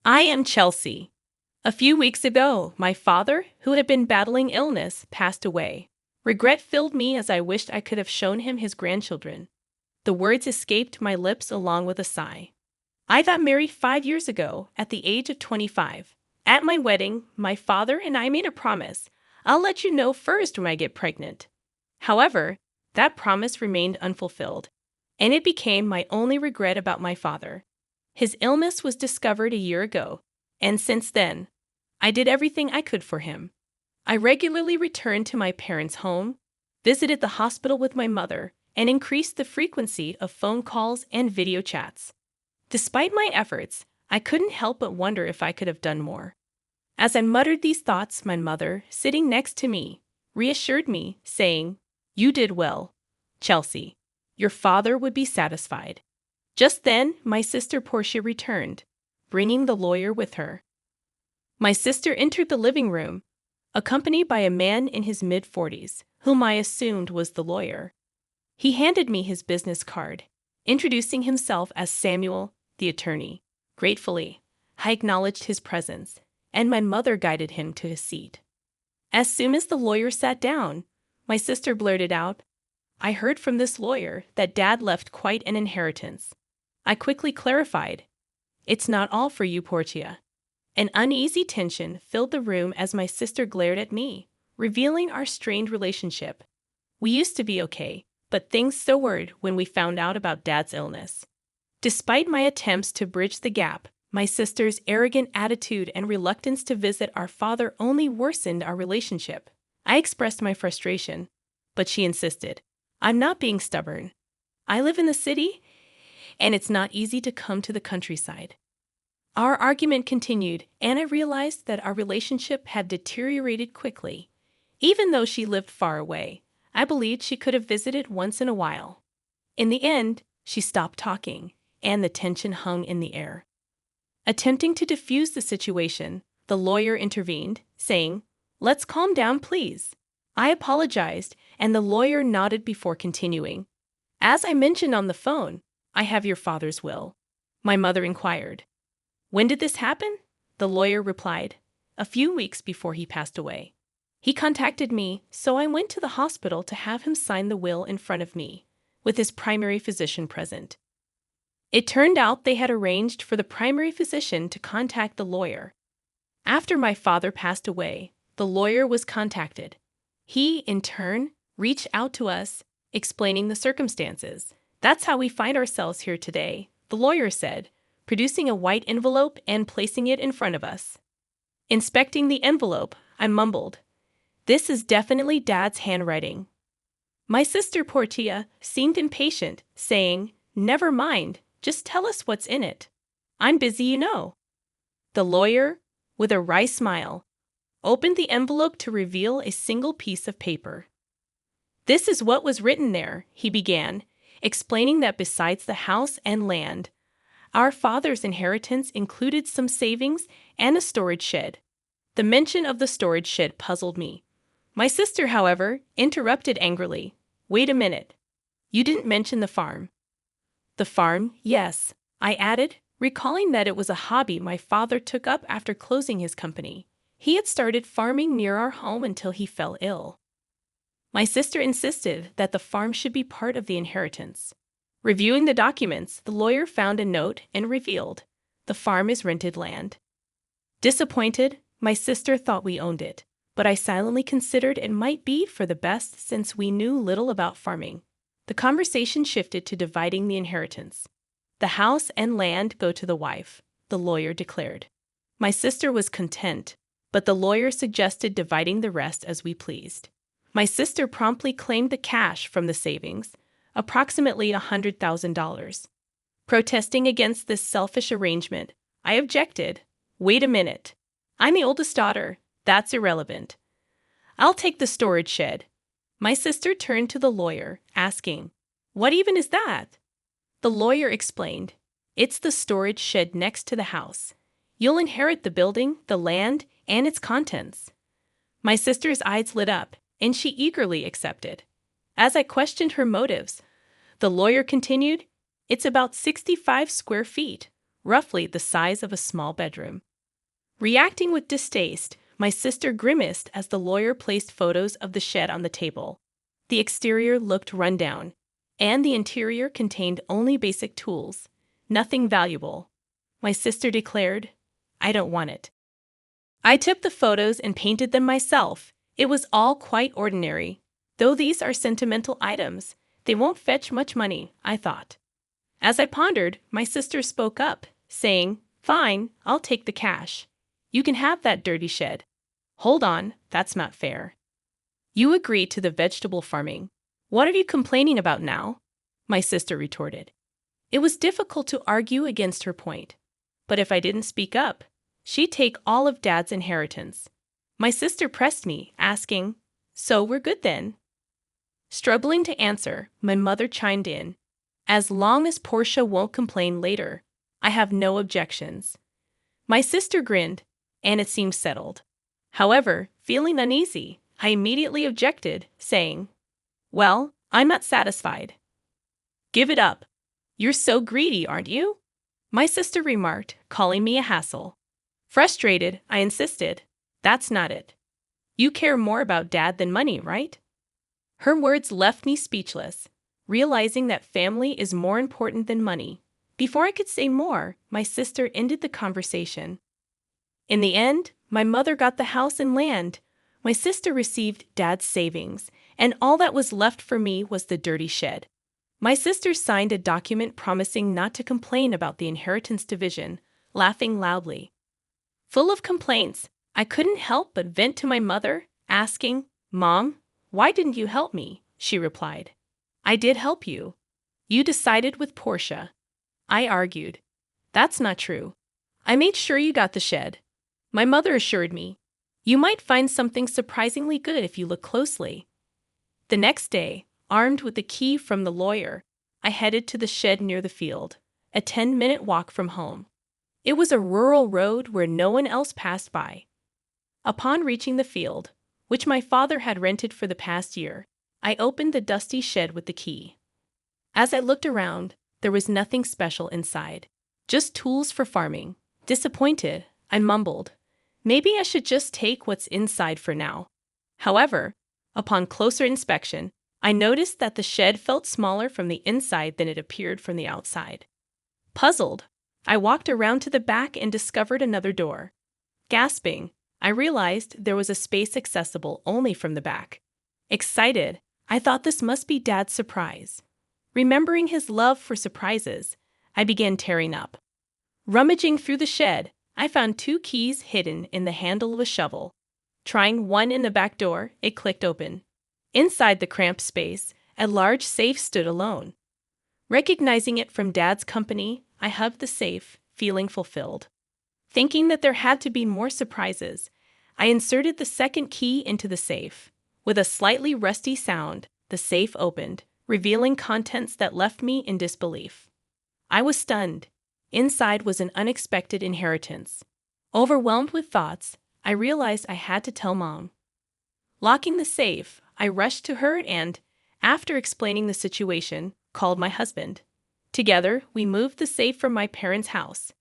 I am Chelsea. A few weeks ago, my father, who had been battling illness, passed away. Regret filled me as I wished I could have shown him his grandchildren. The words escaped my lips along with a sigh. I got married 5 years ago, at the age of 25. At my wedding, my father and I made a promise. I'll let you know first when I get pregnant. However, that promise remained unfulfilled, and it became my only regret about my father. His illness was discovered a year ago, and since then, I did everything I could for him. I regularly returned to my parents' home, visited the hospital with my mother, and increased the frequency of phone calls and video chats. Despite my efforts, I couldn't help but wonder if I could have done more. As I muttered these thoughts, my mother, sitting next to me, reassured me, saying, "You did well, Chelsea. Your father would be satisfied." Just then, my sister Portia returned, bringing the lawyer with her. My sister entered the living room, accompanied by a man in his mid-40s, whom I assumed was the lawyer. He handed me his business card, introducing himself as Samuel, the attorney. Gratefully, I acknowledged his presence, and my mother guided him to his seat. As soon as the lawyer sat down, my sister blurted out, "I heard from this lawyer that Dad left quite an inheritance." I quickly clarified, "It's not all for you, Portia." An uneasy tension filled the room as my sister glared at me, revealing our strained relationship. We used to be okay, but things soured when we found out about Dad's illness. Despite my attempts to bridge the gap, my sister's arrogant attitude and reluctance to visit our father only worsened our relationship. I expressed my frustration, but she insisted, "I'm not being stubborn. I live in the city, and it's not easy to come to the countryside." Our argument continued, and I realized that our relationship had deteriorated quickly. Even though she lived far away, I believed she could have visited once in a while. In the end, she stopped talking, and the tension hung in the air. Attempting to diffuse the situation, the lawyer intervened, saying, "Let's calm down, please." I apologized, and the lawyer nodded before continuing. "As I mentioned on the phone, I have your father's will." My mother inquired, "When did this happen?" The lawyer replied, "A few weeks before he passed away. He contacted me, so I went to the hospital to have him sign the will in front of me, with his primary physician present." It turned out they had arranged for the primary physician to contact the lawyer. After my father passed away, the lawyer was contacted. He, in turn, reached out to us, explaining the circumstances. "That's how we find ourselves here today," the lawyer said, producing a white envelope and placing it in front of us. Inspecting the envelope, I mumbled, "This is definitely Dad's handwriting." My sister Portia seemed impatient, saying, "Never mind, just tell us what's in it. I'm busy, you know." The lawyer, with a wry smile, opened the envelope to reveal a single piece of paper. "This is what was written there," he began, explaining that besides the house and land, our father's inheritance included some savings and a storage shed. The mention of the storage shed puzzled me. My sister, however, interrupted angrily. "Wait a minute. You didn't mention the farm." "The farm, yes," I added, recalling that it was a hobby my father took up after closing his company. He had started farming near our home until he fell ill. My sister insisted that the farm should be part of the inheritance. Reviewing the documents, the lawyer found a note and revealed, "The farm is rented land." Disappointed, my sister thought we owned it, but I silently considered it might be for the best since we knew little about farming. The conversation shifted to dividing the inheritance. "The house and land go to the wife," the lawyer declared. My sister was content, but the lawyer suggested dividing the rest as we pleased. My sister promptly claimed the cash from the savings, approximately $100,000. Protesting against this selfish arrangement, I objected. "Wait a minute. I'm the oldest daughter. That's irrelevant. I'll take the storage shed." My sister turned to the lawyer, asking, "What even is that?" The lawyer explained, "It's the storage shed next to the house. You'll inherit the building, the land, and its contents." My sister's eyes lit up, and she eagerly accepted. As I questioned her motives, the lawyer continued, "It's about 65 square feet, roughly the size of a small bedroom. Reacting with distaste, my sister grimaced as the lawyer placed photos of the shed on the table. The exterior looked run down, and the interior contained only basic tools, nothing valuable. My sister declared, "I don't want it." I took the photos and painted them myself. It was all quite ordinary. Though these are sentimental items, they won't fetch much money, I thought. As I pondered, my sister spoke up, saying, "Fine, I'll take the cash. You can have that dirty shed." "Hold on, that's not fair. You agreed to the vegetable farming. What are you complaining about now?" my sister retorted. It was difficult to argue against her point. But if I didn't speak up, she'd take all of Dad's inheritance. My sister pressed me, asking, "So we're good then?" Struggling to answer, my mother chimed in, "As long as Portia won't complain later, I have no objections." My sister grinned, and it seemed settled. However, feeling uneasy, I immediately objected, saying, "Well, I'm not satisfied." "Give it up. You're so greedy, aren't you?" my sister remarked, calling me a hassle. Frustrated, I insisted, "That's not it. You care more about Dad than money, right?" Her words left me speechless, realizing that family is more important than money. Before I could say more, my sister ended the conversation. In the end, my mother got the house and land. My sister received Dad's savings, and all that was left for me was the dirty shed. My sister signed a document promising not to complain about the inheritance division, laughing loudly. Full of complaints, I couldn't help but vent to my mother, asking, "Mom, why didn't you help me?" She replied, "I did help you. You decided with Portia." I argued, "That's not true. I made sure you got the shed." My mother assured me, "You might find something surprisingly good if you look closely." The next day, armed with the key from the lawyer, I headed to the shed near the field, a 10-minute walk from home. It was a rural road where no one else passed by. Upon reaching the field, which my father had rented for the past year, I opened the dusty shed with the key. As I looked around, there was nothing special inside, just tools for farming. Disappointed, I mumbled, "Maybe I should just take what's inside for now." However, upon closer inspection, I noticed that the shed felt smaller from the inside than it appeared from the outside. Puzzled, I walked around to the back and discovered another door. Gasping, I realized there was a space accessible only from the back. Excited, I thought this must be Dad's surprise. Remembering his love for surprises, I began tearing up. Rummaging through the shed, I found 2 keys hidden in the handle of a shovel. Trying one in the back door, it clicked open. Inside the cramped space, a large safe stood alone. Recognizing it from Dad's company, I hugged the safe, feeling fulfilled. Thinking that there had to be more surprises, I inserted the second key into the safe. With a slightly rusty sound, the safe opened, revealing contents that left me in disbelief. I was stunned. Inside was an unexpected inheritance. Overwhelmed with thoughts, I realized I had to tell Mom. Locking the safe, I rushed to her and, after explaining the situation, called my husband. Together, we moved the safe from my parents' house.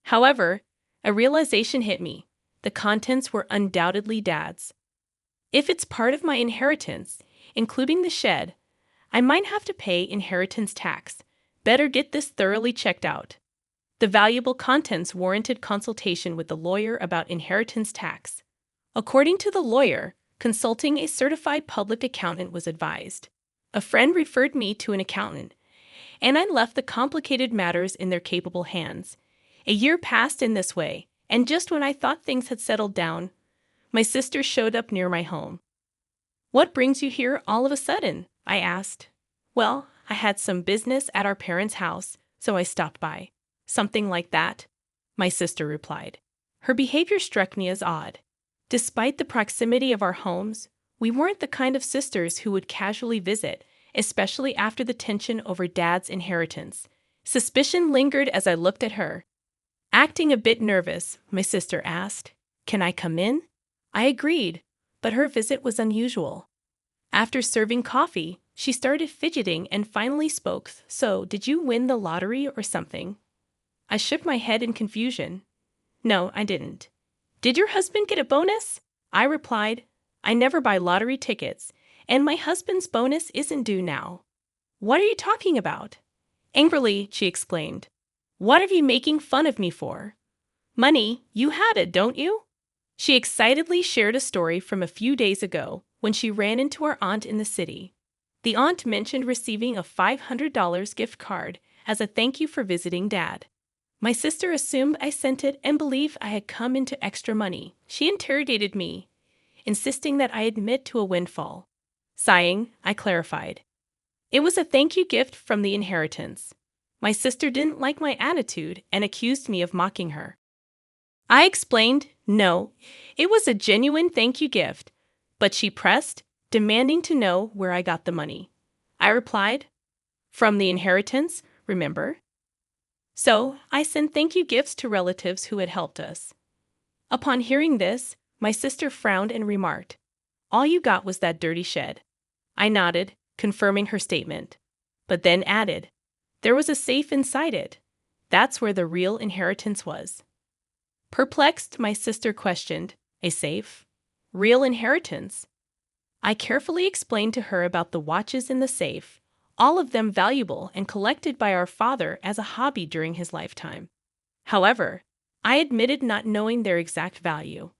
However, a realization hit me. The contents were undoubtedly Dad's. If it's part of my inheritance, including the shed, I might have to pay inheritance tax. Better get this thoroughly checked out. The valuable contents warranted consultation with the lawyer about inheritance tax. According to the lawyer, consulting a certified public accountant was advised. A friend referred me to an accountant, and I left the complicated matters in their capable hands. A year passed in this way, and just when I thought things had settled down, my sister showed up near my home. "What brings you here all of a sudden?" I asked. "Well, I had some business at our parents' house, so I stopped by." "Something like that," my sister replied. Her behavior struck me as odd. Despite the proximity of our homes, we weren't the kind of sisters who would casually visit, especially after the tension over Dad's inheritance. Suspicion lingered as I looked at her. Acting a bit nervous, my sister asked, "Can I come in?" I agreed, but her visit was unusual. After serving coffee, she started fidgeting and finally spoke, "So, did you win the lottery or something?" I shook my head in confusion. No, I didn't. Did your husband get a bonus? I replied, I never buy lottery tickets, and my husband's bonus isn't due now. What are you talking about? Angrily, she exclaimed. What are you making fun of me for? Money, you had it, don't you? She excitedly shared a story from a few days ago when she ran into our aunt in the city. The aunt mentioned receiving a $500 gift card as a thank you for visiting Dad. My sister assumed I sent it and believed I had come into extra money. She interrogated me, insisting that I admit to a windfall. Sighing, I clarified. It was a thank you gift from the inheritance. My sister didn't like my attitude and accused me of mocking her. I explained, no, it was a genuine thank you gift, but she pressed, demanding to know where I got the money. I replied, from the inheritance, remember? So, I sent thank you gifts to relatives who had helped us. Upon hearing this, my sister frowned and remarked, all you got was that dirty shed. I nodded, confirming her statement, but then added, there was a safe inside it. That's where the real inheritance was. Perplexed, my sister questioned, a safe? Real inheritance? I carefully explained to her about the watches in the safe, all of them valuable and collected by our father as a hobby during his lifetime. However, I admitted not knowing their exact value.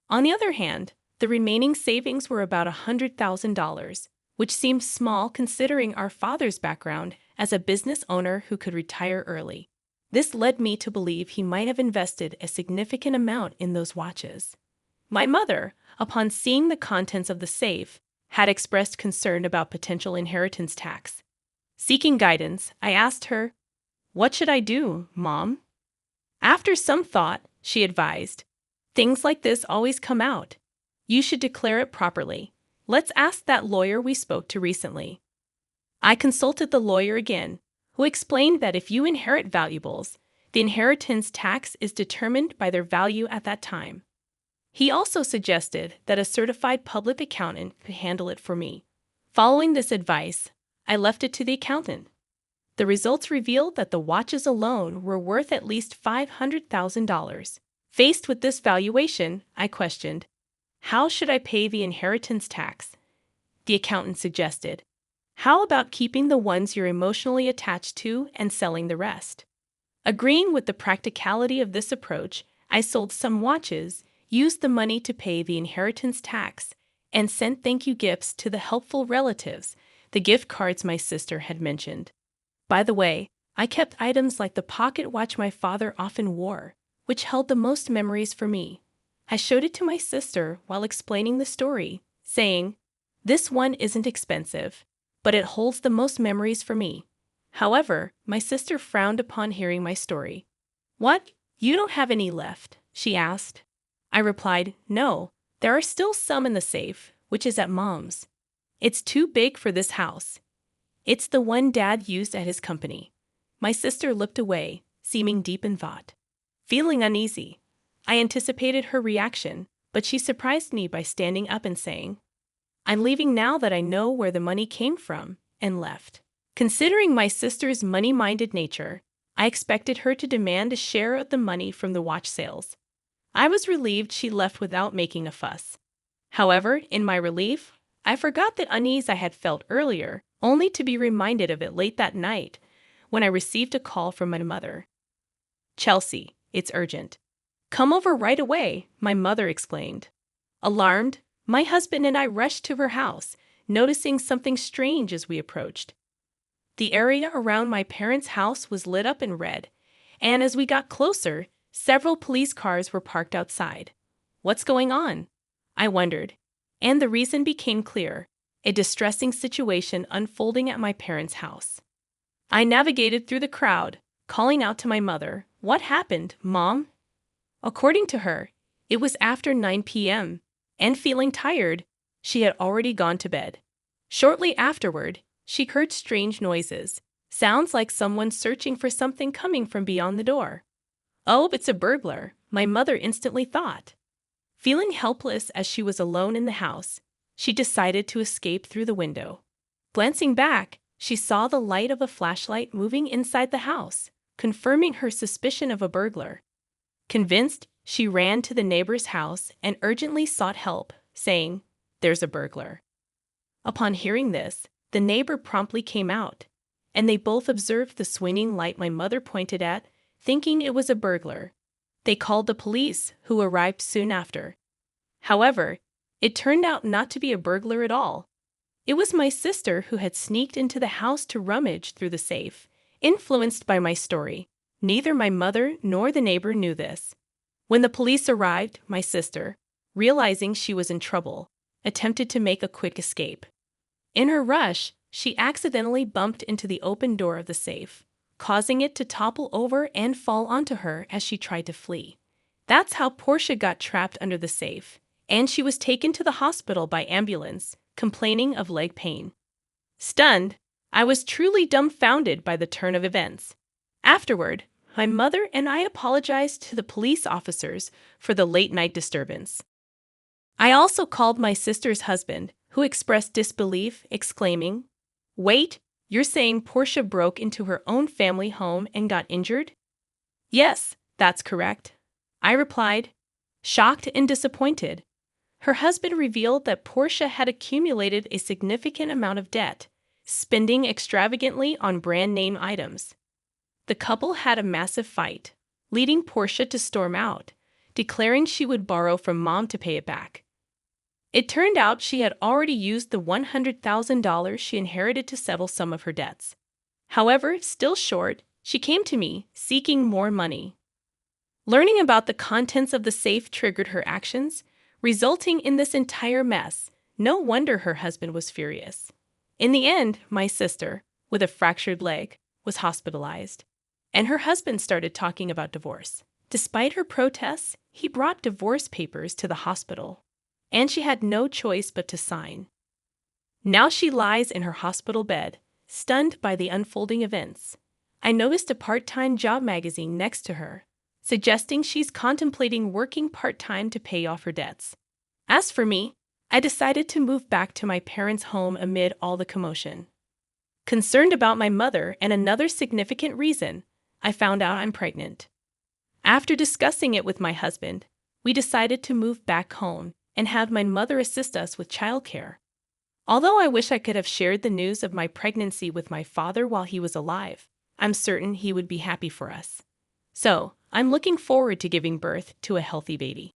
On the other hand, the remaining savings were about $100,000, which seemed small considering our father's background as a business owner who could retire early. This led me to believe he might have invested a significant amount in those watches. My mother, upon seeing the contents of the safe, had expressed concern about potential inheritance tax. Seeking guidance, I asked her, what should I do, Mom? After some thought, she advised, things like this always come out. You should declare it properly. Let's ask that lawyer we spoke to recently. I consulted the lawyer again, who explained that if you inherit valuables, the inheritance tax is determined by their value at that time. He also suggested that a certified public accountant could handle it for me. Following this advice, I left it to the accountant. The results revealed that the watches alone were worth at least $500,000. Faced with this valuation, I questioned, how should I pay the inheritance tax? The accountant suggested, how about keeping the ones you're emotionally attached to and selling the rest? Agreeing with the practicality of this approach, I sold some watches, used the money to pay the inheritance tax, and sent thank you gifts to the helpful relatives, the gift cards my sister had mentioned. By the way, I kept items like the pocket watch my father often wore, which held the most memories for me. I showed it to my sister while explaining the story, saying, this one isn't expensive, but it holds the most memories for me. However, my sister frowned upon hearing my story. What? You don't have any left? She asked. I replied, no, there are still some in the safe, which is at Mom's. It's too big for this house. It's the one Dad used at his company. My sister looked away, seeming deep in thought. Feeling uneasy, I anticipated her reaction, but she surprised me by standing up and saying, I'm leaving now that I know where the money came from, and left. Considering my sister's money-minded nature, I expected her to demand a share of the money from the watch sales. I was relieved she left without making a fuss. However, in my relief, I forgot the unease I had felt earlier, only to be reminded of it late that night when I received a call from my mother. Chelsea, it's urgent. Come over right away, my mother exclaimed. Alarmed, my husband and I rushed to her house, noticing something strange as we approached. The area around my parents' house was lit up in red, and as we got closer, several police cars were parked outside. What's going on? I wondered, and the reason became clear, a distressing situation unfolding at my parents' house. I navigated through the crowd, calling out to my mother, what happened, Mom? According to her, it was after 9 p.m., and feeling tired, she had already gone to bed. Shortly afterward, she heard strange noises, sounds like someone searching for something coming from beyond the door. Oh, it's a burglar, my mother instantly thought. Feeling helpless as she was alone in the house, she decided to escape through the window. Glancing back, she saw the light of a flashlight moving inside the house, confirming her suspicion of a burglar. Convinced, she ran to the neighbor's house and urgently sought help, saying, "There's a burglar." Upon hearing this, the neighbor promptly came out, and they both observed the swinging light my mother pointed at, thinking it was a burglar. They called the police, who arrived soon after. However, it turned out not to be a burglar at all. It was my sister who had sneaked into the house to rummage through the safe. Influenced by my story, neither my mother nor the neighbor knew this. When the police arrived, my sister, realizing she was in trouble, attempted to make a quick escape. In her rush, she accidentally bumped into the open door of the safe, causing it to topple over and fall onto her as she tried to flee. That's how Portia got trapped under the safe, and she was taken to the hospital by ambulance, complaining of leg pain. Stunned, I was truly dumbfounded by the turn of events. Afterward, my mother and I apologized to the police officers for the late-night disturbance. I also called my sister's husband, who expressed disbelief, exclaiming, "Wait, you're saying Portia broke into her own family home and got injured?" "Yes, that's correct," I replied, shocked and disappointed. Her husband revealed that Portia had accumulated a significant amount of debt, spending extravagantly on brand-name items. The couple had a massive fight, leading Portia to storm out, declaring she would borrow from Mom to pay it back. It turned out she had already used the $100,000 she inherited to settle some of her debts. However, still short, she came to me, seeking more money. Learning about the contents of the safe triggered her actions, resulting in this entire mess. No wonder her husband was furious. In the end, my sister, with a fractured leg, was hospitalized, and her husband started talking about divorce. Despite her protests, he brought divorce papers to the hospital, and she had no choice but to sign. Now she lies in her hospital bed, stunned by the unfolding events. I noticed a part-time job magazine next to her, suggesting she's contemplating working part-time to pay off her debts. As for me, I decided to move back to my parents' home amid all the commotion. Concerned about my mother and another significant reason, I found out I'm pregnant. After discussing it with my husband, we decided to move back home and have my mother assist us with childcare. Although I wish I could have shared the news of my pregnancy with my father while he was alive, I'm certain he would be happy for us. So, I'm looking forward to giving birth to a healthy baby.